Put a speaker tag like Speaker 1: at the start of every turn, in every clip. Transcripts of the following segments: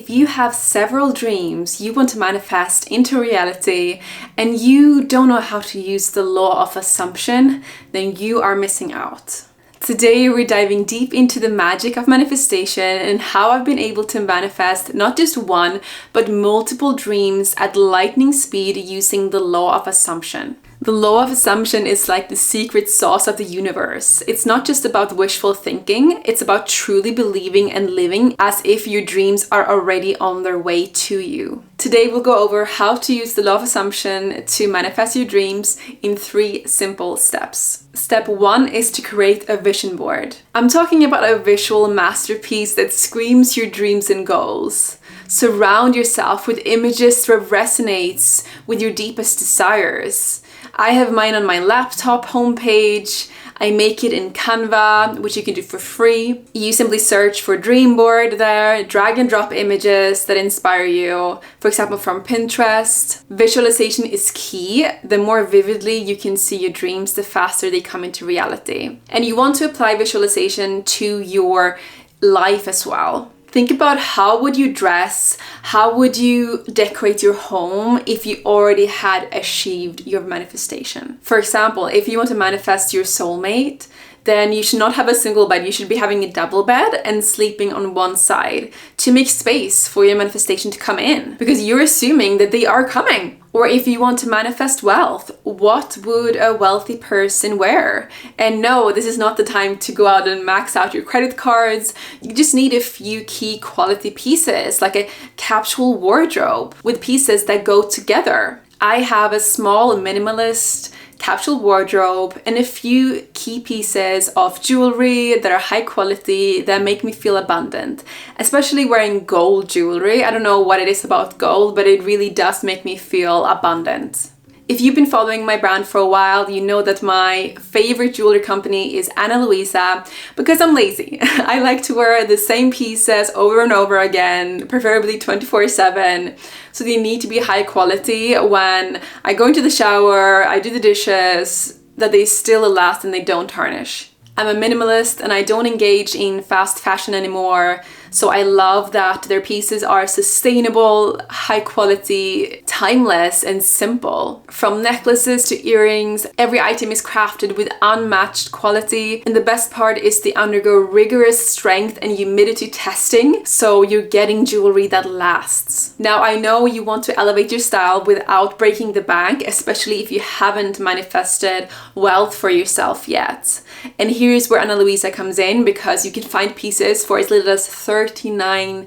Speaker 1: if you have several dreams you want to manifest into reality and you don't know how to use the law of assumption, then you are missing out. Today we're diving deep into the magic of manifestation and how I've been able to manifest not just one, but multiple dreams at lightning speed using the law of assumption. The law of assumption is like the secret sauce of the universe. It's not just about wishful thinking, it's about truly believing and living as if your dreams are already on their way to you. Today we'll go over how to use the law of assumption to manifest your dreams in 3 simple steps. Step 1 is to create a vision board. I'm talking about a visual masterpiece that screams your dreams and goals. Surround yourself with images that resonates with your deepest desires. I have mine on my laptop homepage. I make it in Canva, which you can do for free. You simply search for dream board there, drag and drop images that inspire you, for example, from Pinterest. Visualization is key. The more vividly you can see your dreams, the faster they come into reality. And you want to apply visualization to your life as well. Think about how would you dress, how would you decorate your home if you already had achieved your manifestation. For example, if you want to manifest your soulmate, then you should not have a single bed. You should be having a double bed and sleeping on one side to make space for your manifestation to come in because you're assuming that they are coming. Or if you want to manifest wealth, what would a wealthy person wear? And no, this is not the time to go out and max out your credit cards. You just need a few key quality pieces, like a capsule wardrobe with pieces that go together. I have a small minimalist capsule wardrobe and a few key pieces of jewelry that are high quality that make me feel abundant, especially wearing gold jewelry. I don't know what it is about gold, but it really does make me feel abundant. If you've been following my brand for a while, you know that my favorite jewelry company is Luisa because I'm lazy. I like to wear the same pieces over and over again, preferably 24/7. So they need to be high quality when I go into the shower, I do the dishes, that they still last and they don't tarnish. I'm a minimalist and I don't engage in fast fashion anymore. So I love that their pieces are sustainable, high quality, timeless, and simple. From necklaces to earrings, every item is crafted with unmatched quality. And the best part is they undergo rigorous strength and humidity testing. So you're getting jewelry that lasts. Now I know you want to elevate your style without breaking the bank, especially if you haven't manifested wealth for yourself yet. And here's where Ana Luisa comes in because you can find pieces for as little as $39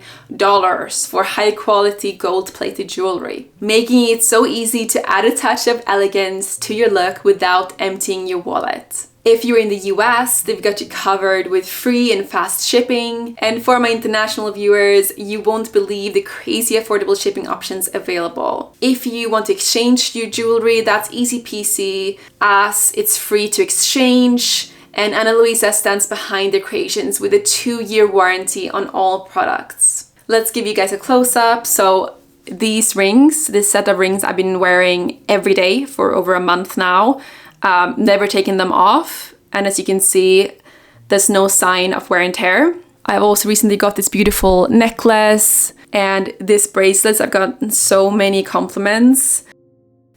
Speaker 1: for high quality gold plated jewelry, making it so easy to add a touch of elegance to your look without emptying your wallet. If you're in the US, they've got you covered with free and fast shipping. And for my international viewers, you won't believe the crazy affordable shipping options available. If you want to exchange your jewelry, that's easy peasy as it's free to exchange. And Ana Luisa stands behind their creations with a 2-year warranty on all products. Let's give you guys a close-up. So these rings, this set of rings I've been wearing every day for over a month now. Never taken them off. And as you can see, there's no sign of wear and tear. I've also recently got this beautiful necklace and this bracelet. I've gotten so many compliments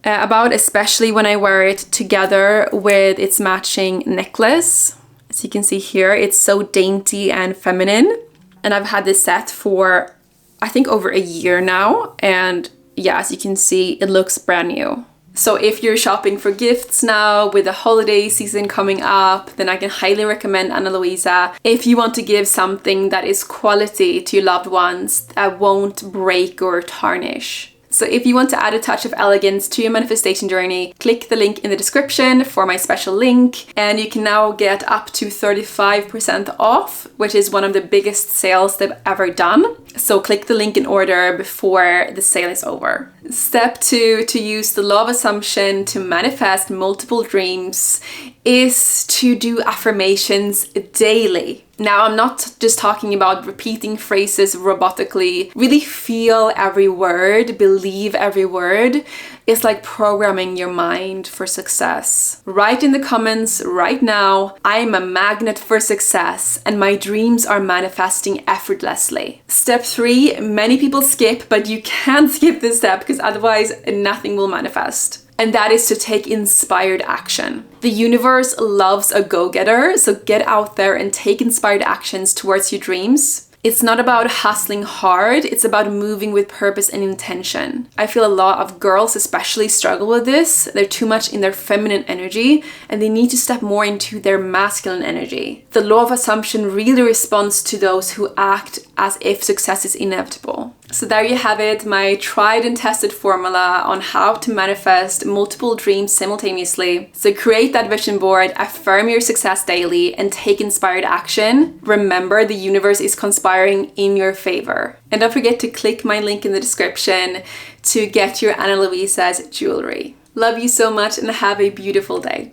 Speaker 1: about, especially when I wear it together with its matching necklace. As you can see here, it's so dainty and feminine. And I've had this set for, I think, over a year now. And yeah, as you can see, it looks brand new. So if you're shopping for gifts now with the holiday season coming up, then I can highly recommend Ana Luisa. If you want to give something that is quality to your loved ones that won't break or tarnish. So if you want to add a touch of elegance to your manifestation journey, click the link in the description for my special link. And you can now get up to 35% off, which is one of the biggest sales they've ever done. So click the link in order before the sale is over. Step 2, to use the law of assumption to manifest multiple dreams, is to do affirmations daily. Now, I'm not just talking about repeating phrases robotically. Really feel every word, believe every word. It's like programming your mind for success. Write in the comments right now, I am a magnet for success and my dreams are manifesting effortlessly. Step step 3, many people skip, but you can't skip this step because otherwise nothing will manifest. And that is to take inspired action. The universe loves a go-getter, so get out there and take inspired actions towards your dreams. It's not about hustling hard, it's about moving with purpose and intention. I feel a lot of girls especially struggle with this. They're too much in their feminine energy and they need to step more into their masculine energy. The law of assumption really responds to those who act as if success is inevitable. So there you have it, my tried and tested formula on how to manifest multiple dreams simultaneously. So create that vision board, affirm your success daily, and take inspired action. Remember, the universe is conspiring in your favor. And don't forget to click my link in the description to get your Ana Luisa's jewelry. Love you so much and have a beautiful day.